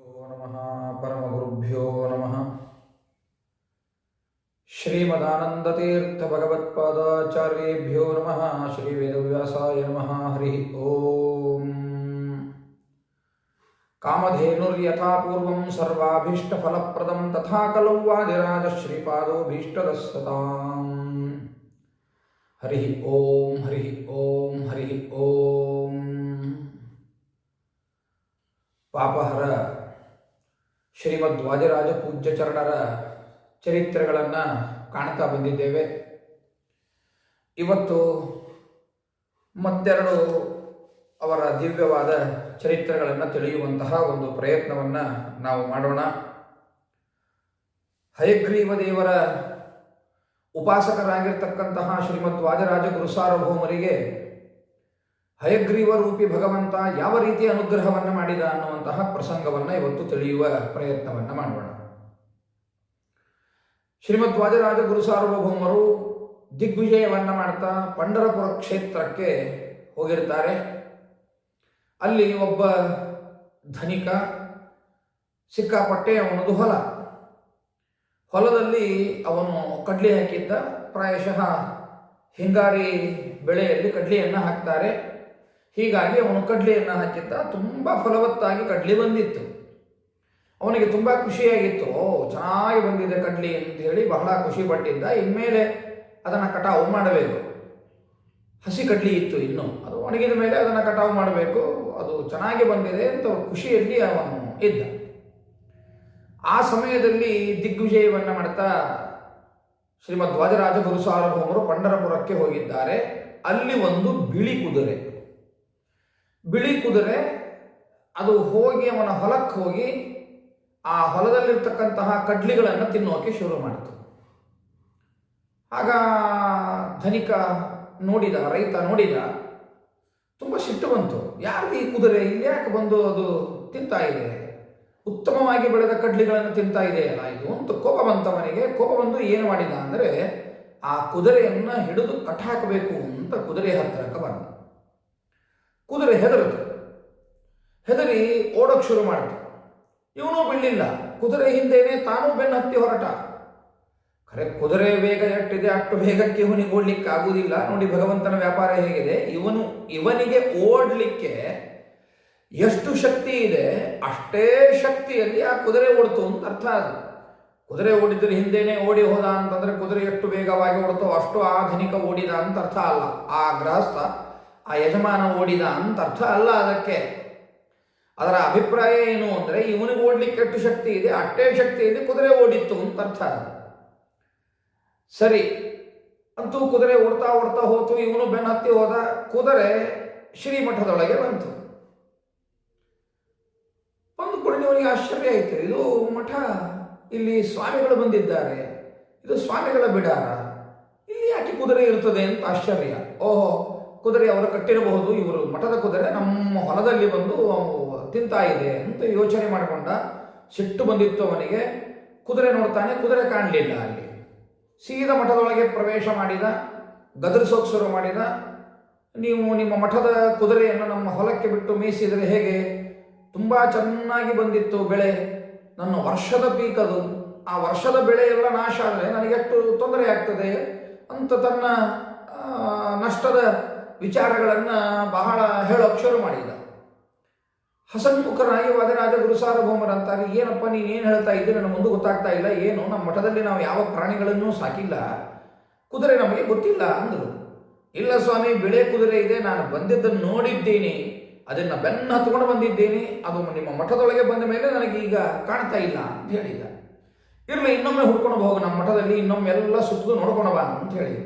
ನಮಃ ಪರಮಗುರುಭ್ಯೋ ನಮಃ. ಶ್ರೀಮದಾನಂದತೀರ್ಥ ಭಗವತ್ಪಾದಾಚಾರ್ಯೇಭ್ಯೋ ನಮಃ. ಶ್ರೀ ವೇದವ್ಯಾಸಾಯ ನಮಃ. ಹರಿ ಓಂ. ಕಾಮಧೇನುರ್ಯಥಾ ಪೂರ್ವಂ ಸರ್ವಾಭೀಷ್ಟಫಲಪ್ರದಂ ತಥಾ ಕಲೌ ವಾದಿರಾಜ ಶ್ರೀಪಾದೋಭೀಷ್ಟದಸ್ಸತಾಂ. ಹರಿ ಓಂ. ಹರಿ ಓಂ. ಹರಿ ಓಂ. ಪಾಪಹರ ಶ್ರೀಮದ್ ವಾದಿರಾಜ ಪೂಜ್ಯ ಚರಣರ ಚರಿತ್ರೆಗಳನ್ನು ಕಾಣ್ತಾ ಬಂದಿದ್ದೇವೆ. ಇವತ್ತು ಮತ್ತೆರಡು ಅವರ ದಿವ್ಯವಾದ ಚರಿತ್ರೆಗಳನ್ನು ತಿಳಿಯುವಂತಹ ಒಂದು ಪ್ರಯತ್ನವನ್ನು ನಾವು ಮಾಡೋಣ. ಹಯಗ್ರೀವ ದೇವರ ಉಪಾಸಕರಾಗಿರ್ತಕ್ಕಂತಹ ಶ್ರೀಮದ್ ವಾದಿರಾಜ ಗುರುಸಾರ್ವಭೌಮರಿಗೆ ಹಯಗ್ರೀವ ರೂಪಿ ಭಗವಂತ ಯಾವ ರೀತಿ ಅನುಗ್ರಹವನ್ನು ಮಾಡಿದ ಅನ್ನುವಂತಹ ಪ್ರಸಂಗವನ್ನು ಇವತ್ತು ತಿಳಿಯುವ ಪ್ರಯತ್ನವನ್ನು ಮಾಡೋಣ. ಶ್ರೀಮದ್ ವಾದಿರಾಜ ಗುರುಸಾರ್ವಭೌಮರು ದಿಗ್ವಿಜಯವನ್ನು ಮಾಡ್ತಾ ಪಂಢರಪುರ ಕ್ಷೇತ್ರಕ್ಕೆ ಹೋಗಿರ್ತಾರೆ. ಅಲ್ಲಿ ಒಬ್ಬ ಧನಿಕ ಸಿಕ್ಕಾಪಟ್ಟೆ ಅವನದು ಹೊಲದಲ್ಲಿ ಅವನು ಕಡ್ಲೆ ಹಾಕಿದ್ದ. ಪ್ರಾಯಶಃ ಹಿಂಗಾರಿ ಬೆಳೆಯಲ್ಲಿ ಕಡ್ಲೆಯನ್ನು ಹಾಕ್ತಾರೆ. ಹೀಗಾಗಿ ಅವನು ಕಡ್ಲೆಯನ್ನು ಹಾಕಿದ್ದ. ತುಂಬ ಫಲವತ್ತಾಗಿ ಕಡ್ಲೆ ಬಂದಿತ್ತು. ಅವನಿಗೆ ತುಂಬ ಖುಷಿಯಾಗಿತ್ತು. ಚೆನ್ನಾಗಿ ಬಂದಿದೆ ಕಡ್ಲೆ ಅಂತ ಹೇಳಿ ಬಹಳ ಖುಷಿ ಪಟ್ಟಿದ್ದ. ಇನ್ಮೇಲೆ ಅದನ್ನು ಕಟಾವು ಮಾಡಬೇಕು. ಹಸಿ ಕಡ್ಲಿ ಇತ್ತು, ಇನ್ನು ಅದು ಒಣಗಿದ ಮೇಲೆ ಅದನ್ನು ಕಟಾವು ಮಾಡಬೇಕು. ಅದು ಚೆನ್ನಾಗಿ ಬಂದಿದೆ ಅಂತ ಖುಷಿಯಲ್ಲಿ ಅವನು ಇದ್ದ. ಆ ಸಮಯದಲ್ಲಿ ದಿಗ್ವಿಜಯವನ್ನು ಮಾಡ್ತಾ ಶ್ರೀಮದ್ ವಾದಿರಾಜ ಗುರುಸಾರ್ವಭೌಮರು ಪಂಢರಪುರಕ್ಕೆ ಹೋಗಿದ್ದಾರೆ. ಅಲ್ಲಿ ಒಂದು ಬಿಳಿ ಕುದುರೆ ಅದು ಹೋಗಿ ಅವನ ಹೊಲಕ್ಕೆ ಹೋಗಿ ಆ ಹೊಲದಲ್ಲಿರ್ತಕ್ಕಂತಹ ಕಡ್ಲಿಗಳನ್ನು ತಿನ್ನೋಕೆ ಶುರು ಮಾಡಿತು. ಆಗ ಧನಿಕ ನೋಡಿದ, ರೈತ ನೋಡಿದ, ತುಂಬ ಸಿಟ್ಟು ಬಂತು. ಯಾರ್ದು ಈ ಕುದುರೆ ಇಲ್ಲಿ ಯಾಕೆ ಬಂದು ಅದು ತಿಂತಾ ಇದೆ? ಉತ್ತಮವಾಗಿ ಬೆಳೆದ ಕಡ್ಲಿಗಳನ್ನು ತಿಂತಾ ಇದೆಯಲ್ಲ ಇದು ಅಂತ ಕೋಪ ಬಂತವನಿಗೆ. ಕೋಪ ಬಂದು ಏನು ಮಾಡಿದ ಅಂದರೆ ಆ ಕುದುರೆಯನ್ನು ಹಿಡಿದು ಕಟ್ಟಾಕಬೇಕು ಅಂತ ಕುದುರೆ ಹತ್ತಿರಕ್ಕೆ ಬಂದ. ಕುದುರೆ ಹೆದರಿ ಓಡೋಕೆ ಶುರು ಮಾಡಿತು. ಇವನೂ ಬಿಡಲಿಲ್ಲ. ಕುದುರೆ ಹಿಂದೆನೆ ತಾನೂ ಬೆನ್ನು ಹತ್ತಿ ಹೊರಟ. ಖರೆ ಕುದುರೆ ವೇಗ ಎಷ್ಟಿದೆ ಅಷ್ಟು ವೇಗಕ್ಕೆ ಇವನಿಗೆ ಓಡ್ಲಿಕ್ಕೆ ಆಗುವುದಿಲ್ಲ. ನೋಡಿ ಭಗವಂತನ ವ್ಯಾಪಾರ ಹೇಗಿದೆ. ಇವನಿಗೆ ಓಡಲಿಕ್ಕೆ ಎಷ್ಟು ಶಕ್ತಿ ಇದೆ ಅಷ್ಟೇ ಶಕ್ತಿಯಲ್ಲಿ ಆ ಕುದುರೆ ಓಡ್ತು ಅಂತ ಅರ್ಥ. ಅದು ಕುದುರೆ ಓಡಿದ್ರೆ ಹಿಂದೆನೆ ಓಡಿ ಹೋದ ಅಂತಂದ್ರೆ ಕುದುರೆ ಎಷ್ಟು ವೇಗವಾಗಿ ಓಡ್ತೋ ಅಷ್ಟು ಆ ಧನಿಕ ಓಡಿದ ಅಂತ ಅರ್ಥ ಅಲ್ಲ. ಆ ಗೃಹಸ್ಥ, ಆ ಯಜಮಾನ ಓಡಿದ ಅಂತ ಅರ್ಥ ಅಲ್ಲ. ಅದರ ಅಭಿಪ್ರಾಯ ಏನು ಅಂದರೆ ಇವನಿಗೆ ಓಡ್ಲಿಕ್ಕೆ ಎಷ್ಟು ಶಕ್ತಿ ಇದೆ ಅಷ್ಟೇ ಶಕ್ತಿಯಲ್ಲಿ ಕುದುರೆ ಓಡಿತ್ತು ಅಂತ ಅರ್ಥ. ಸರಿ, ಅಂತೂ ಕುದುರೆ ಓಡ್ತಾ ಹೋತು. ಇವನು ಬೆನ್ನು ಹತ್ತಿ ಹೋದ. ಕುದುರೆ ಶ್ರೀಮಠದೊಳಗೆ ಬಂತು. ಬಂದು ಕೂಡ ಇವನಿಗೆ ಆಶ್ಚರ್ಯ ಆಯಿತು. ಇದು ಮಠ, ಇಲ್ಲಿ ಸ್ವಾಮಿಗಳು ಬಂದಿದ್ದಾರೆ, ಇದು ಸ್ವಾಮಿಗಳ ಬಿಡಾರ, ಇಲ್ಲಿ ಯಾಕೆ ಕುದುರೆ ಇರ್ತದೆ ಅಂತ ಆಶ್ಚರ್ಯ. ಓಹೋ, ಕುದುರೆ ಅವರು ಕಟ್ಟಿರಬಹುದು, ಇವರು ಮಠದ ಕುದುರೆ ನಮ್ಮ ಹೊಲದಲ್ಲಿ ಬಂದು ತಿಂತಾ ಇದೆ ಅಂತ ಯೋಚನೆ ಮಾಡಿಕೊಂಡ. ಸಿಟ್ಟು ಬಂದಿತ್ತು ಅವನಿಗೆ. ಕುದುರೆ ನೋಡ್ತಾನೆ, ಕುದುರೆ ಕಾಣಲಿಲ್ಲ ಅಲ್ಲಿ. ಸೀದಾ ಮಠದೊಳಗೆ ಪ್ರವೇಶ ಮಾಡಿದ, ಗದರಿಸೋಕೆ ಶುರು ಮಾಡಿದ. ನೀವು ನಿಮ್ಮ ಮಠದ ಕುದುರೆಯನ್ನು ನಮ್ಮ ಹೊಲಕ್ಕೆ ಬಿಟ್ಟು ಮೇಯಿಸಿದರೆ ಹೇಗೆ? ತುಂಬ ಚೆನ್ನಾಗಿ ಬಂದಿತ್ತು ಬೆಳೆ, ನನ್ನ ವರ್ಷದ ಪೀಕದು, ಆ ವರ್ಷದ ಬೆಳೆ ಎಲ್ಲ ನಾಶ ಆದರೆ ನನಗೆಷ್ಟು ತೊಂದರೆ ಆಗ್ತದೆ ಅಂತ ತನ್ನ ನಷ್ಟದ ವಿಚಾರಗಳನ್ನು ಬಹಳ ಹೇಳೋಕೆ ಶುರು ಮಾಡಿದ. ಹಸನ್ಮುಖರಾಗಿ ವಾದಿರಾಜ ಗುರುಸಾರ್ವಭೌಮರಂತಾರೆ, ಏನಪ್ಪ ನೀನೇನು ಹೇಳ್ತಾ ಇದ್ದೆ, ನನ್ನ ಮುಂದೆ ಗೊತ್ತಾಗ್ತಾ ಇಲ್ಲ. ಏನು, ನಮ್ಮ ಮಠದಲ್ಲಿ ನಾವು ಯಾವ ಪ್ರಾಣಿಗಳನ್ನೂ ಸಾಕಿಲ್ಲ, ಕುದುರೆ ನಮಗೆ ಗೊತ್ತಿಲ್ಲ ಅಂದರು. ಇಲ್ಲ ಸ್ವಾಮಿ, ಬಿಳೆ ಕುದುರೆ ಇದೆ, ನಾನು ಬಂದಿದ್ದನ್ನು ನೋಡಿದ್ದೀನಿ, ಅದನ್ನು ಬೆನ್ನು ಹತ್ಕೊಂಡು ಬಂದಿದ್ದೀನಿ, ಅದು ನಿಮ್ಮ ಮಠದೊಳಗೆ ಬಂದ ಮೇಲೆ ನನಗೆ ಈಗ ಕಾಣ್ತಾ ಇಲ್ಲ ಅಂತ ಹೇಳಿದ. ಇರಲಿ, ಇನ್ನೊಮ್ಮೆ ಹುಡ್ಕೊಂಡು ಹೋಗು ನಮ್ಮ ಮಠದಲ್ಲಿ, ಇನ್ನೊಮ್ಮೆ ಎಲ್ಲ ಸುತ್ತಲೂ ನೋಡ್ಕೊಂಡು ಬಾ ಅಂತ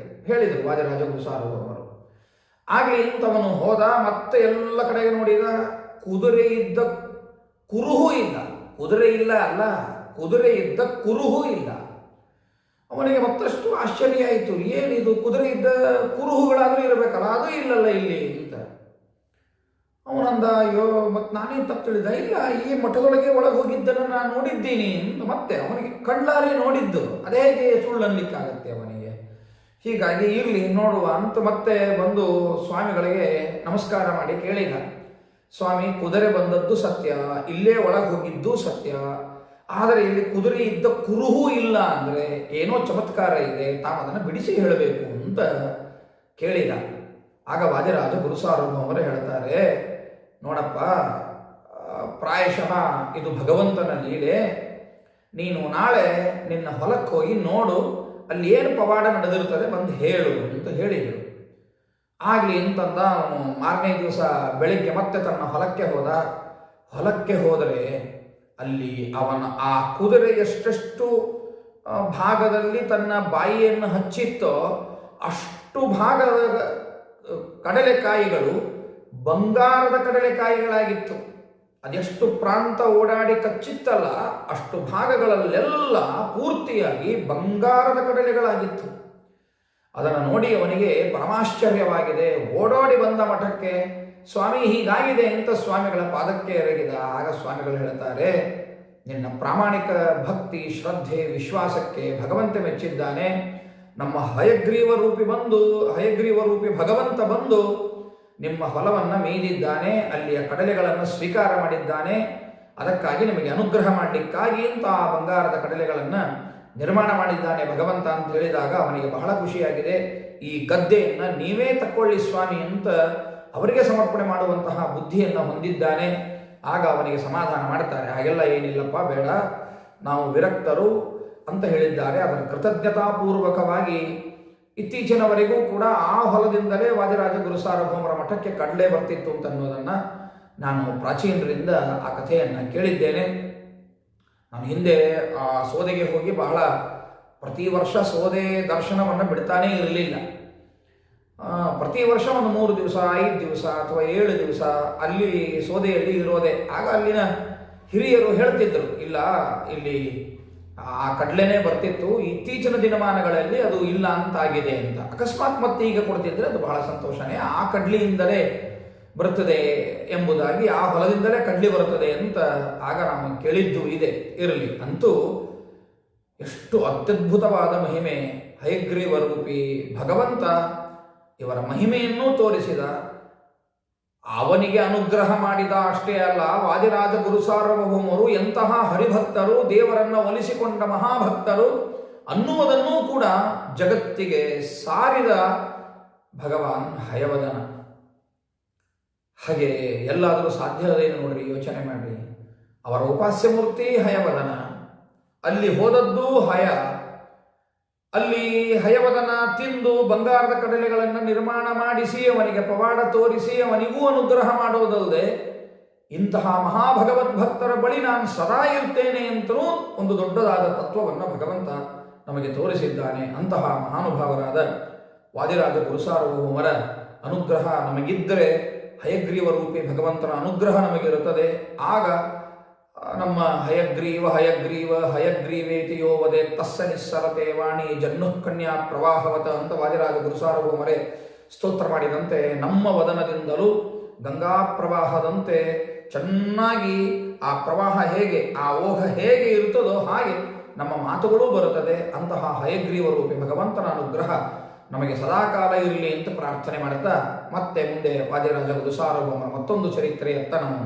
ಹೇಳಿದರು ವಾದಿರಾಜ ಗುರುಸಾರ್ವಭೌಮರು. ಆಗಲಿ ಇಂಥವನು ಹೋದ. ಮತ್ತೆ ಎಲ್ಲ ಕಡೆಗೆ ನೋಡಿದ. ಕುದುರೆ ಇದ್ದ ಕುರುಹೂ ಇಲ್ಲ. ಕುದುರೆ ಇಲ್ಲ ಅಲ್ಲ, ಕುದುರೆ ಇದ್ದ ಕುರುಹೂ ಇಲ್ಲ. ಅವನಿಗೆ ಮತ್ತಷ್ಟು ಆಶ್ಚರ್ಯ ಆಯಿತು. ಏನಿದು, ಕುದುರೆ ಇದ್ದ ಕುರುಹುಗಳಾದರೂ ಇರಬೇಕಲ್ಲ, ಅದು ಇಲ್ಲಲ್ಲ ಇಲ್ಲಿ ಅಂತ. ಅವನಂದ, ಅಯ್ಯೋ, ಮತ್ತು ನಾನೇನು ತಪ್ಪು ತಿಳಿದ? ಇಲ್ಲ, ಈ ಮಠದೊಳಗೆ ಒಳಗೆ ಹೋಗಿದ್ದನ್ನು ನಾನು ನೋಡಿದ್ದೀನಿ ಅಂತ. ಮತ್ತೆ ಅವನಿಗೆ ಕಣ್ಣಾರೆ ನೋಡಿದ್ದು, ಅದೇ ಹೇಗೆ ಸುಳ್ಳು ಅನ್ನಲಿಕ್ಕಾಗತ್ತೆ ಅವನಿಗೆ. ಹೀಗಾಗಿ ಇರಲಿ ನೋಡುವ ಅಂತ ಮತ್ತೆ ಬಂದು ಸ್ವಾಮಿಗಳಿಗೆ ನಮಸ್ಕಾರ ಮಾಡಿ ಕೇಳಿದ. ಸ್ವಾಮಿ ಕುದುರೆ ಬಂದದ್ದು ಸತ್ಯ, ಇಲ್ಲೇ ಒಳಗೆ ಹೋಗಿದ್ದು ಸತ್ಯ, ಆದರೆ ಇಲ್ಲಿ ಕುದುರೆ ಇದ್ದ ಕುರುಹೂ ಇಲ್ಲ ಅಂದರೆ ಏನೋ ಚಮತ್ಕಾರ ಇದೆ, ತಾವು ಅದನ್ನು ಬಿಡಿಸಿ ಹೇಳಬೇಕು ಅಂತ ಕೇಳಿದ. ಆಗ ವಾದಿರಾಜ ಗುರುಸಾರ್ವಭೌಮರು ಹೇಳ್ತಾರೆ, ನೋಡಪ್ಪ, ಪ್ರಾಯಶಃ ಇದು ಭಗವಂತನ ಲೀಲೆ. ನೀನು ನಾಳೆ ನಿನ್ನ ಹೊಲಕ್ಕೆ ಹೋಗಿ ನೋಡು, ಅಲ್ಲಿ ಏನು ಪವಾಡ ನಡೆದಿರ್ತದೆ ಬಂದು ಹೇಳು ಅಂತ ಹೇಳಿದರು. ಆಗಲಿ ಅಂತಂದ. ಅವನು ಮಾರನೇ ದಿವಸ ಬೆಳಿಗ್ಗೆ ಮತ್ತೆ ತನ್ನ ಹೊಲಕ್ಕೆ ಹೋದ. ಹೊಲಕ್ಕೆ ಹೋದರೆ ಅಲ್ಲಿ ಅವನ ಆ ಕುದುರೆ ಎಷ್ಟೆಷ್ಟು ಭಾಗದಲ್ಲಿ ತನ್ನ ಬಾಯಿಯನ್ನು ಹಚ್ಚಿತ್ತೋ ಅಷ್ಟು ಭಾಗದ ಕಡಲೆಕಾಯಿಗಳು ಬಂಗಾರದ ಕಡಲೆಕಾಯಿಗಳಾಗಿತ್ತು. ಅದೆಷ್ಟು ಪ್ರಾಂತ ಓಡಾಡಿ ಕಚ್ಚಿತ್ತಲ್ಲ ಅಷ್ಟು ಭಾಗಗಳಲ್ಲೆಲ್ಲ ಪೂರ್ತಿಯಾಗಿ ಬಂಗಾರದ ಕಡಲೆಗಳಾಗಿತ್ತು. ಅದನ್ನು ನೋಡಿ ಅವನಿಗೆ ಪರಮಾಶ್ಚರ್ಯವಾಗಿದೆ. ಓಡೋಡಿ ಬಂದ ಮಠಕ್ಕೆ, ಸ್ವಾಮಿ ಹೀಗಾಗಿದೆ ಅಂತ ಸ್ವಾಮಿಗಳ ಪಾದಕ್ಕೆ ಎರಗಿದ. ಆಗ ಸ್ವಾಮಿಗಳು ಹೇಳ್ತಾರೆ, ನಿನ್ನ ಪ್ರಾಮಾಣಿಕ ಭಕ್ತಿ, ಶ್ರದ್ಧೆ, ವಿಶ್ವಾಸಕ್ಕೆ ಭಗವಂತ ಮೆಚ್ಚಿದ್ದಾನೆ. ನಮ್ಮ ಹಯಗ್ರೀವ ರೂಪಿ ಭಗವಂತ ಬಂದು ನಿಮ್ಮ ಹೊಲವನ್ನು ಮೇಯ್ದಿದ್ದಾನೆ, ಅಲ್ಲಿಯ ಕಡಲೆಗಳನ್ನು ಸ್ವೀಕಾರ ಮಾಡಿದ್ದಾನೆ. ಅದಕ್ಕಾಗಿ ನಿಮಗೆ ಅನುಗ್ರಹ ಮಾಡಲಿಕ್ಕಾಗಿ ಅಂತ ಆ ಬಂಗಾರದ ಕಡಲೆಗಳನ್ನು ನಿರ್ಮಾಣ ಮಾಡಿದ್ದಾನೆ ಭಗವಂತ ಅಂತ ಹೇಳಿದಾಗ ಅವನಿಗೆ ಬಹಳ ಖುಷಿಯಾಗಿದೆ. ಈ ಗದ್ದೆಯನ್ನು ನೀವೇ ತಕ್ಕೊಳ್ಳಿ ಸ್ವಾಮಿ ಅಂತ ಅವರಿಗೆ ಸಮರ್ಪಣೆ ಮಾಡುವಂತಹ ಬುದ್ಧಿಯನ್ನು ಹೊಂದಿದ್ದಾನೆ. ಆಗ ಅವನಿಗೆ ಸಮಾಧಾನ ಮಾಡ್ತಾರೆ. ಹಾಗೆಲ್ಲ ಏನಿಲ್ಲಪ್ಪ, ಬೇಡ, ನಾವು ವಿರಕ್ತರು ಅಂತ ಹೇಳಿದ್ದಾರೆ. ಅದರ ಕೃತಜ್ಞತಾಪೂರ್ವಕವಾಗಿ ಇತ್ತೀಚಿನವರೆಗೂ ಕೂಡ ಆ ಹೊಲದಿಂದಲೇ ವಾದಿರಾಜ ಗುರುಸಾರ್ವಭೌಮರ ಮಠಕ್ಕೆ ಕಡಲೆ ಬರ್ತಿತ್ತು ಅಂತ ಅನ್ನೋದನ್ನು ನಾನು ಪ್ರಾಚೀನರಿಂದ ಆ ಕಥೆಯನ್ನು ಕೇಳಿದ್ದೇನೆ. ನಾನು ಹಿಂದೆ ಆ ಸೋದೆಗೆ ಹೋಗಿ ಬಹಳ ಪ್ರತಿ ವರ್ಷ ಸೋದೆ ದರ್ಶನವನ್ನು ಬಿಡ್ತಾನೇ ಇರಲಿಲ್ಲ. ಪ್ರತಿ ವರ್ಷ ಒಂದು 3 ದಿವಸ 5 ದಿವಸ ಅಥವಾ 7 ದಿವಸ ಅಲ್ಲಿ ಸೋದೆಯಲ್ಲಿ ಇರೋದೆ. ಆಗ ಅಲ್ಲಿನ ಹಿರಿಯರು ಹೇಳ್ತಿದ್ರು, ಇಲ್ಲ ಇಲ್ಲಿ ಆ ಕಡಲೆನೇ ಬರ್ತಿತ್ತು, ಇತ್ತೀಚಿನ ದಿನಮಾನಗಳಲ್ಲಿ ಅದು ಇಲ್ಲ ಅಂತಾಗಿದೆ ಅಂತ. ಅಕಸ್ಮಾತ್ ಮತ್ತೆ ಈಗ ಕೊಡ್ತಿದ್ರೆ ಅದು ಬಹಳ ಸಂತೋಷನೇ. ಆ ಕಡ್ಲಿಯಿಂದಲೇ ಬರುತ್ತದೆ ಎಂಬುದಾಗಿ, ಆ ಹೊಲದಿಂದಲೇ ಕಡ್ಲಿ ಬರುತ್ತದೆ ಅಂತ ಆಗ ನಾವು ಕೇಳಿದ್ದು ಇದೆ. ಇರಲಿ, ಅಂತೂ ಎಷ್ಟು ಅತ್ಯದ್ಭುತವಾದ ಮಹಿಮೆ. ಹಯಗ್ರೀವ ರೂಪಿ ಭಗವಂತ ಇವರ ಮಹಿಮೆಯನ್ನೂ ತೋರಿಸಿದ. ಅವನಿಗೆ ಅನುಗ್ರಹ ಮಾಡಿದ ಅಷ್ಟೇ ಅಲ್ಲ, ವಾದಿರಾಜ ಗುರುಸಾರ್ವಭೌಮರು ಎಂತಹ ಹರಿಭಕ್ತರು, ದೇವರನ್ನ ಒಲಿಸಿಕೊಂಡ ಮಹಾಭಕ್ತರು ಅನ್ನುವುದನ್ನೂ ಕೂಡ ಜಗತ್ತಿಗೆ ಸಾರಿದ ಭಗವಾನ್ ಹಯವದನ. ಹಾಗೆ ಎಲ್ಲಾದರೂ ಸಾಧ್ಯದೇನು ನೋಡ್ರಿ, ಯೋಚನೆ ಮಾಡಿ. ಅವರ ಉಪಾಸ್ಯ ಮೂರ್ತಿ ಹಯವದನ, ಅಲ್ಲಿ ಹೋದದ್ದು ಹಯ, ಅಲ್ಲಿ ಹಯವದನ ತಿಂದು ಬಂಗಾರದ ಕಡಲೆಗಳನ್ನು ನಿರ್ಮಾಣ ಮಾಡಿಸಿ ಅವನಿಗೆ ಪವಾಡ ತೋರಿಸಿ ಅವನಿಗೂ ಅನುಗ್ರಹ ಮಾಡೋದಲ್ಲದೆ ಇಂತಹ ಮಹಾಭಗವದ್ಭಕ್ತರ ಬಳಿ ನಾನು ಸದಾ ಇರ್ತೇನೆ ಅಂತಲೂ ಒಂದು ದೊಡ್ಡದಾದ ತತ್ವವನ್ನು ಭಗವಂತ ನಮಗೆ ತೋರಿಸಿದ್ದಾನೆ. ಅಂತಹ ಮಹಾನುಭಾವರಾದ ವಾದಿರಾಜ ಗುರುಸಾರ್ವಭೌಮರ ಅನುಗ್ರಹ ನಮಗಿದ್ದರೆ, ಹಯಗ್ರೀವ ರೂಪಿ ಭಗವಂತನ ಅನುಗ್ರಹ ನಮಗಿರುತ್ತದೆ. ಆಗ ನಮ್ಮ ಹಯಗ್ರೀವೇತಿ ಯೋ ವದೆ ತಸ್ಸ ನಿಸ್ಸರತೆ ವಾಣಿ ಜನ್ನುಃಕನ್ಯಾ ಪ್ರವಾಹವತ ಅಂತ ವಾದಿರಾಜ ಗುರುಸಾರ್ವಭೌಮರೇ ಸ್ತೋತ್ರ ಮಾಡಿದಂತೆ ನಮ್ಮ ವದನದಿಂದಲೂ ಗಂಗಾ ಪ್ರವಾಹದಂತೆ ಚೆನ್ನಾಗಿ ಆ ಪ್ರವಾಹ ಹೇಗೆ, ಆ ಓಘ ಹೇಗೆ ಇರುತ್ತದೋ ಹಾಗೆ ನಮ್ಮ ಮಾತುಗಳೂ ಬರುತ್ತದೆ. ಅಂತಹ ಹಯಗ್ರೀವ ರೂಪಿ ಭಗವಂತನ ಅನುಗ್ರಹ ನಮಗೆ ಸದಾಕಾಲ ಇರಲಿ ಅಂತ ಪ್ರಾರ್ಥನೆ ಮಾಡುತ್ತಾ ಮತ್ತೆ ಮುಂದೆ ವಾದಿರಾಜ ಗುರುಸಾರ್ವಭೌಮರ ಮತ್ತೊಂದು ಚರಿತ್ರೆಯತ್ತ ನಾವು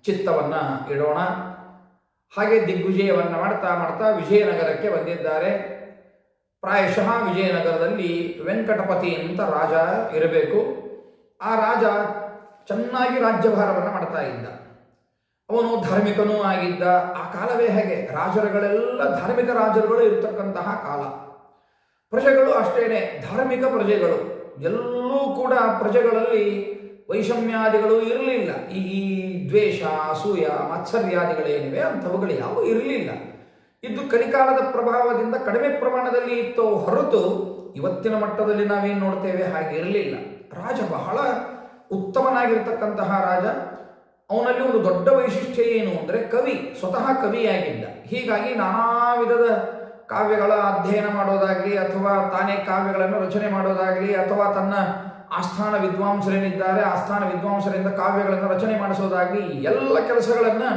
ಚಿತ್ತವನ್ನು ಇಡೋಣ. ಹಾಗೆ ದಿಗ್ವಿಜಯವನ್ನು ಮಾಡ್ತಾ ಮಾಡ್ತಾ ವಿಜಯನಗರಕ್ಕೆ ಬಂದಿದ್ದಾರೆ. ಪ್ರಾಯಶಃ ವಿಜಯನಗರದಲ್ಲಿ ವೆಂಕಟಪತಿ ಅಂತ ರಾಜ ಇರಬೇಕು. ಆ ರಾಜ ಚೆನ್ನಾಗಿ ರಾಜ್ಯಭಾರವನ್ನು ಮಾಡ್ತಾ ಇದ್ದ. ಅವನು ಧಾರ್ಮಿಕನೂ ಆಗಿದ್ದ. ಆ ಕಾಲವೇ ಹೇಗೆ, ರಾಜರುಗಳೆಲ್ಲ ಧಾರ್ಮಿಕ ರಾಜರುಗಳು ಇರತಕ್ಕಂತಹ ಕಾಲ. ಪ್ರಜೆಗಳು ಅಷ್ಟೇನೆ ಧಾರ್ಮಿಕ ಪ್ರಜೆಗಳು. ಎಲ್ಲೂ ಕೂಡ ಪ್ರಜೆಗಳಲ್ಲಿ ವೈಷಮ್ಯಾದಿಗಳು ಇರಲಿಲ್ಲ. ಈ ದ್ವೇಷ, ಅಸೂಯ, ಮಾತ್ಸರ್ಯಾದಿಗಳೇನಿವೆ ಅಂಥವುಗಳು ಯಾವುವು ಇರಲಿಲ್ಲ. ಇದು ಕಲಿಕಾಲದ ಪ್ರಭಾವದಿಂದ ಕಡಿಮೆ ಪ್ರಮಾಣದಲ್ಲಿ ಇತ್ತು ಹೊರತು ಇವತ್ತಿನ ಮಟ್ಟದಲ್ಲಿ ನಾವೇನು ನೋಡ್ತೇವೆ ಹಾಗೆ ಇರಲಿಲ್ಲ. ರಾಜ ಬಹಳ ಉತ್ತಮನಾಗಿರ್ತಕ್ಕಂತಹ ರಾಜ. ಅವನಲ್ಲಿ ಒಂದು ದೊಡ್ಡ ವೈಶಿಷ್ಟ್ಯ ಏನು ಅಂದರೆ ಕವಿ, ಸ್ವತಃ ಕವಿಯಾಗಿದ್ದ. ಹೀಗಾಗಿ ನಾನಾ ವಿಧದ ಕಾವ್ಯಗಳ ಅಧ್ಯಯನ ಮಾಡೋದಾಗಲಿ ಅಥವಾ ತಾನೇ ಕಾವ್ಯಗಳನ್ನು ರಚನೆ ಮಾಡೋದಾಗಲಿ ಅಥವಾ ತನ್ನ ಆಸ್ಥಾನ ವಿದ್ವಾಂಸರೇನಿದ್ದಾರೆ ಆಸ್ಥಾನ ವಿದ್ವಾಂಸರಿಂದ ಕಾವ್ಯಗಳನ್ನು ರಚನೆ ಮಾಡಿಸೋದಾಗಲಿ ಎಲ್ಲ ಕೆಲಸಗಳನ್ನು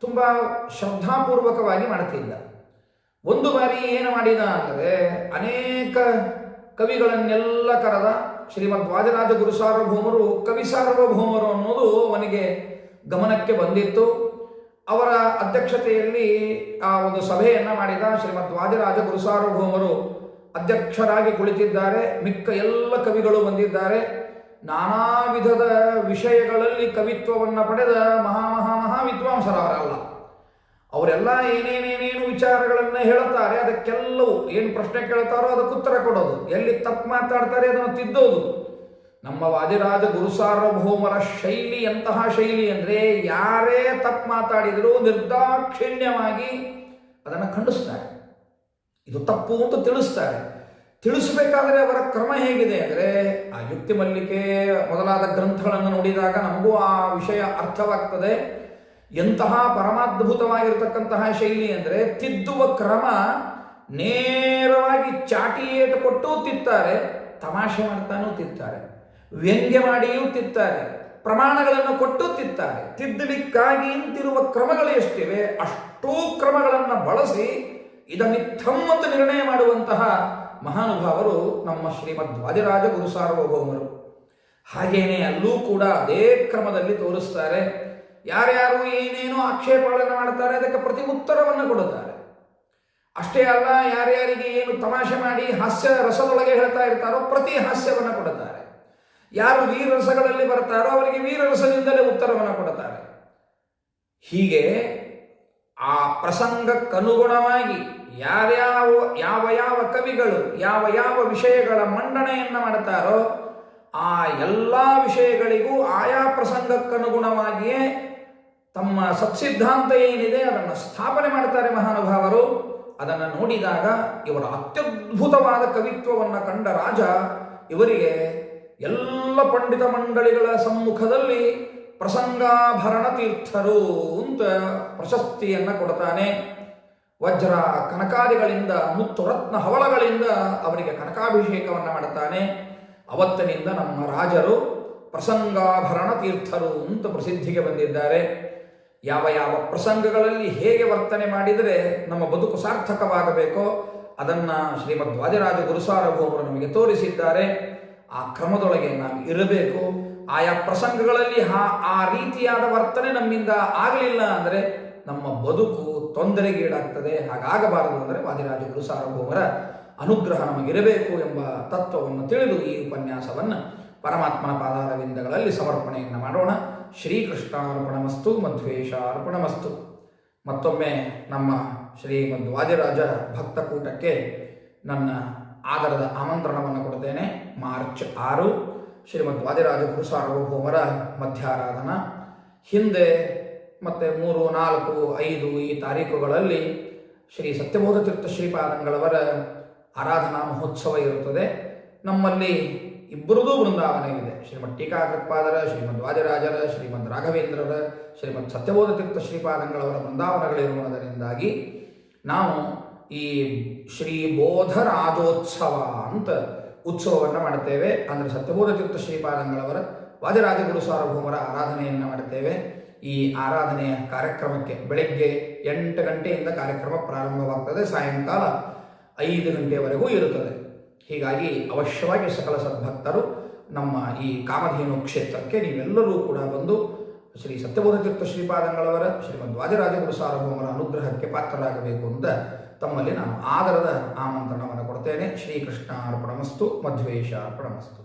ತುಂಬ ಶ್ರದ್ಧಾಪೂರ್ವಕವಾಗಿ ಮಾಡ್ತಿದ್ದ. ಒಂದು ಬಾರಿ ಏನು ಮಾಡಿದ ಅಂದರೆ ಅನೇಕ ಕವಿಗಳನ್ನೆಲ್ಲ ಕರೆದ. ಶ್ರೀಮದ್ ವಾದಿರಾಜ ಗುರು ಸಾರ್ವಭೌಮರು ಕವಿ ಸಾರ್ವಭೌಮರು ಅನ್ನೋದು ಅವನಿಗೆ ಗಮನಕ್ಕೆ ಬಂದಿತ್ತು. ಅವರ ಅಧ್ಯಕ್ಷತೆಯಲ್ಲಿ ಆ ಒಂದು ಸಭೆಯನ್ನು ಮಾಡಿದ. ಶ್ರೀಮದ್ ವಾದಿರಾಜ ಗುರು ಸಾರ್ವಭೌಮರು ಅಧ್ಯಕ್ಷರಾಗಿ ಕುಳಿತಿದ್ದಾರೆ. ಮಿಕ್ಕ ಎಲ್ಲ ಕವಿಗಳು ಬಂದಿದ್ದಾರೆ. ನಾನಾ ವಿಧದ ವಿಷಯಗಳಲ್ಲಿ ಕವಿತ್ವವನ್ನು ಪಡೆದ ಮಹಾ ವಿದ್ವಾಂಸರವರಲ್ಲ. ಅವರೆಲ್ಲ ಏನೇನೇನೇನು ವಿಚಾರಗಳನ್ನು ಹೇಳುತ್ತಾರೆ, ಅದಕ್ಕೆಲ್ಲವೂ ಏನು ಪ್ರಶ್ನೆ ಕೇಳ್ತಾರೋ ಅದಕ್ಕೆ ಉತ್ತರ ಕೊಡೋದು, ಎಲ್ಲಿ ತಪ್ಪು ಮಾತಾಡ್ತಾರೆ ಅದನ್ನು ತಿದ್ದೋದು. ನಮ್ಮ ವಾದಿರಾಜ ಗುರು ಸಾರ್ವಭೌಮರ ಶೈಲಿ ಎಂತಹ ಶೈಲಿ ಅಂದರೆ, ಯಾರೇ ತಪ್ಪು ಮಾತಾಡಿದರೂ ನಿರ್ದಾಕ್ಷಿಣ್ಯವಾಗಿ ಅದನ್ನು ಖಂಡಿಸ್ತಾರೆ. ಇದು ತಪ್ಪು ಅಂತ ತಿಳಿಸ್ತಾರೆ. ತಿಳಿಸಬೇಕಾದರೆ ಅವರ ಕ್ರಮ ಹೇಗಿದೆ ಅಂದರೆ, ಆ ಯುಕ್ತಿ ಮಲ್ಲಿಕೆ ಮೊದಲಾದ ಗ್ರಂಥಗಳನ್ನು ನೋಡಿದಾಗ ನಮಗೂ ಆ ವಿಷಯ ಅರ್ಥವಾಗ್ತದೆ. ಎಂತಹ ಪರಮಾದ್ಭುತವಾಗಿರ್ತಕ್ಕಂತಹ ಶೈಲಿ ಅಂದರೆ, ತಿದ್ದುವ ಕ್ರಮ ನೇರವಾಗಿ ಚಾಟಿ ಏಟು ಕೊಟ್ಟು ತಿತ್ತಾರೆ, ತಮಾಷೆ ಮಾಡ್ತಾನೂ ತಿತ್ತಾರೆ, ವ್ಯಂಗ್ಯ ಮಾಡಿಯೂ ತಿತ್ತಾರೆ, ಪ್ರಮಾಣಗಳನ್ನು ಕೊಟ್ಟು ತಿತ್ತಾರೆ. ತಿದ್ದಲಿಕ್ಕಾಗಿ ಇಂತಿರುವ ಕ್ರಮಗಳು ಎಷ್ಟಿವೆ ಅಷ್ಟೂ ಕ್ರಮಗಳನ್ನು ಬಳಸಿ ಇದನ್ನಿತ್ತಂ ಅಂತ ನಿರ್ಣಯ ಮಾಡುವಂತಹ ಮಹಾನುಭಾವರು ನಮ್ಮ ಶ್ರೀಮದ್ ವಾದಿರಾಜ ಗುರು ಸಾರ್ವಭೌಮರು. ಹಾಗೇನೆ ಅಲ್ಲೂ ಕೂಡ ಅದೇ ಕ್ರಮದಲ್ಲಿ ತೋರಿಸ್ತಾರೆ. ಯಾರ್ಯಾರು ಏನೇನೋ ಆಕ್ಷೇಪಗಳನ್ನು ಮಾಡ್ತಾರೆ ಅದಕ್ಕೆ ಪ್ರತಿ ಉತ್ತರವನ್ನು ಕೊಡುತ್ತಾರೆ. ಅಷ್ಟೇ ಅಲ್ಲ, ಯಾರ್ಯಾರಿಗೆ ಏನು ತಮಾಷೆ ಮಾಡಿ ಹಾಸ್ಯ ರಸದೊಳಗೆ ಹೇಳ್ತಾ ಇರ್ತಾರೋ ಪ್ರತಿ ಹಾಸ್ಯವನ್ನು ಕೊಡುತ್ತಾರೆ. ಯಾರು ವೀರರಸಗಳಲ್ಲಿ ಬರ್ತಾರೋ ಅವರಿಗೆ ವೀರರಸದಿಂದಲೇ ಉತ್ತರವನ್ನು ಕೊಡುತ್ತಾರೆ. ಹೀಗೆ ಆ ಪ್ರಸಂಗಕ್ಕನುಗುಣವಾಗಿ ಯಾವ ಕವಿಗಳು ಯಾವ ವಿಷಯಗಳ ಮಂಡನೆಯನ್ನು ಮಾಡ್ತಾರೋ ಆ ಎಲ್ಲ ವಿಷಯಗಳಿಗೂ ಆಯಾ ಪ್ರಸಂಗಕ್ಕನುಗುಣವಾಗಿಯೇ ತಮ್ಮ ಸತ್ಸಿದ್ಧಾಂತ ಏನಿದೆ ಅದನ್ನು ಸ್ಥಾಪನೆ ಮಾಡ್ತಾರೆ ಮಹಾನುಭಾವರು. ಅದನ್ನು ನೋಡಿದಾಗ ಇವರ ಅತ್ಯದ್ಭುತವಾದ ಕವಿತ್ವವನ್ನು ಕಂಡ ರಾಜ ಇವರಿಗೆ ಎಲ್ಲ ಪಂಡಿತ ಮಂಡಳಿಗಳ ಸಮ್ಮುಖದಲ್ಲಿ ಪ್ರಸಂಗಾಭರಣ ತೀರ್ಥರು ಅಂತ ಪ್ರಶಸ್ತಿಯನ್ನು ಕೊಡ್ತಾನೆ. ವಜ್ರ ಕನಕಾದಿಗಳಿಂದ ಮುತ್ತು ರತ್ನ ಹವಳಗಳಿಂದ ಅವರಿಗೆ ಕನಕಾಭಿಷೇಕವನ್ನು ಮಾಡುತ್ತಾನೆ. ಅವತ್ತಿನಿಂದ ನಮ್ಮ ರಾಜರು ಪ್ರಸಂಗಾಭರಣ ತೀರ್ಥರು ಅಂತ ಪ್ರಸಿದ್ಧಿಗೆ ಬಂದಿದ್ದಾರೆ. ಯಾವ ಪ್ರಸಂಗಗಳಲ್ಲಿ ಹೇಗೆ ವರ್ತನೆ ಮಾಡಿದರೆ ನಮ್ಮ ಬದುಕು ಸಾರ್ಥಕವಾಗಬೇಕೋ ಅದನ್ನು ಶ್ರೀಮದ್ ವಾದಿರಾಜ ಗುರು ಸಾರ್ವಭೌಮರು ನಮಗೆ ತೋರಿಸಿದ್ದಾರೆ. ಆ ಕ್ರಮದೊಳಗೆ ನಾವು ಇರಬೇಕು. ಆಯಾ ಪ್ರಸಂಗಗಳಲ್ಲಿ ಆ ರೀತಿಯಾದ ವರ್ತನೆ ನಮ್ಮಿಂದ ಆಗಲಿಲ್ಲ ಅಂದರೆ ನಮ್ಮ ಬದುಕು ತೊಂದರೆಗೀಡಾಗ್ತದೆ. ಹಾಗಾಗಬಾರದು ಅಂದರೆ ವಾದಿರಾಜ ಗುರು ಸಾರ್ವಭೌಮರ ಅನುಗ್ರಹ ನಮಗಿರಬೇಕು ಎಂಬ ತತ್ವವನ್ನು ತಿಳಿದು ಈ ಉಪನ್ಯಾಸವನ್ನು ಪರಮಾತ್ಮನ ಪಾದಾರವಿಂದಗಳಲ್ಲಿ ಸಮರ್ಪಣೆಯನ್ನು ಮಾಡೋಣ. ಶ್ರೀಕೃಷ್ಣಾರ್ಪಣಮಸ್ತು, ಮಧ್ವೇಶಾರ್ಪಣಮಸ್ತು. ಮತ್ತೊಮ್ಮೆ ನಮ್ಮ ಶ್ರೀಮದ್ ವಾದಿರಾಜ ಭಕ್ತಕೂಟಕ್ಕೆ ನನ್ನ ಆದರದ ಆಮಂತ್ರಣವನ್ನು ಕೊಡುತ್ತೇನೆ. ಮಾರ್ಚ್ 6 ಶ್ರೀಮದ್ ವಾದಿರಾಜ ಗುರು ಸಾರ್ವಭೌಮರ ಮಧ್ಯಾರಾಧನಾ. ಹಿಂದೆ ಮತ್ತು 3, 4, 5 ಈ ತಾರೀಕುಗಳಲ್ಲಿ ಶ್ರೀ ಸತ್ಯಬೋಧ ತೀರ್ಥ ಶ್ರೀಪಾದಂಗಳವರ ಆರಾಧನಾ ಮಹೋತ್ಸವ ಇರುತ್ತದೆ. ನಮ್ಮಲ್ಲಿ ಇಬ್ಬರದೂ ಬೃಂದಾವನ ಇದೆ. ಶ್ರೀಮದ್ ಟೀಕಾಕೃತ್ಪಾದರ, ಶ್ರೀಮದ್ ವಾದಿರಾಜರ, ಶ್ರೀಮದ್ ರಾಘವೇಂದ್ರರ, ಶ್ರೀಮದ್ ಸತ್ಯಬೋಧ ತೀರ್ಥ ಶ್ರೀಪಾದಂಗಳವರ ಬೃಂದಾವನಗಳಿರುವುದರಿಂದಾಗಿ ನಾವು ಈ ಶ್ರೀ ಬೋಧ ರಾಜೋತ್ಸವ ಅಂತ ಉತ್ಸವವನ್ನು ಮಾಡುತ್ತೇವೆ. ಅಂದರೆ ಸತ್ಯಬೋಧ ತೀರ್ಥ ಶ್ರೀಪಾದಂಗಳವರ ವಾದಿರಾಜ ಗುರು ಸಾರ್ವಭೌಮರ ಆರಾಧನೆಯನ್ನು ಮಾಡುತ್ತೇವೆ. ಈ ಆರಾಧನೆಯ ಕಾರ್ಯಕ್ರಮಕ್ಕೆ ಬೆಳಗ್ಗೆ 8 ಗಂಟೆಯಿಂದ ಕಾರ್ಯಕ್ರಮ ಪ್ರಾರಂಭವಾಗ್ತದೆ, ಸಾಯಂಕಾಲ 5 ಗಂಟೆಯವರೆಗೂ ಇರುತ್ತದೆ. ಹೀಗಾಗಿ ಅವಶ್ಯವಾಗಿ ಸಕಲ ಸದ್ಭಕ್ತರು ನಮ್ಮ ಈ ಕಾಮಧೇನು ಕ್ಷೇತ್ರಕ್ಕೆ ನೀವೆಲ್ಲರೂ ಕೂಡ ಬಂದು ಶ್ರೀ ಸತ್ಯಬೋಧ ತೀರ್ಥ ಶ್ರೀಪಾದಂಗಳವರ ಶ್ರೀಮದ್ ವಾದಿರಾಜ ಗುರು ಸಾರ್ವಭೌಮರ ಅನುಗ್ರಹಕ್ಕೆ ಪಾತ್ರರಾಗಬೇಕು ಅಂತ ತಮ್ಮಲ್ಲಿ ನಾನು ಆದರದ ಆಮಂತ್ರಣವನ್ನು ಕೊಡ್ತೇನೆ. ಶ್ರೀಕೃಷ್ಣಾರ್ಪಣಮಸ್ತು, ಮಧ್ವೇಶಾರ್ಪಣಮಸ್ತು.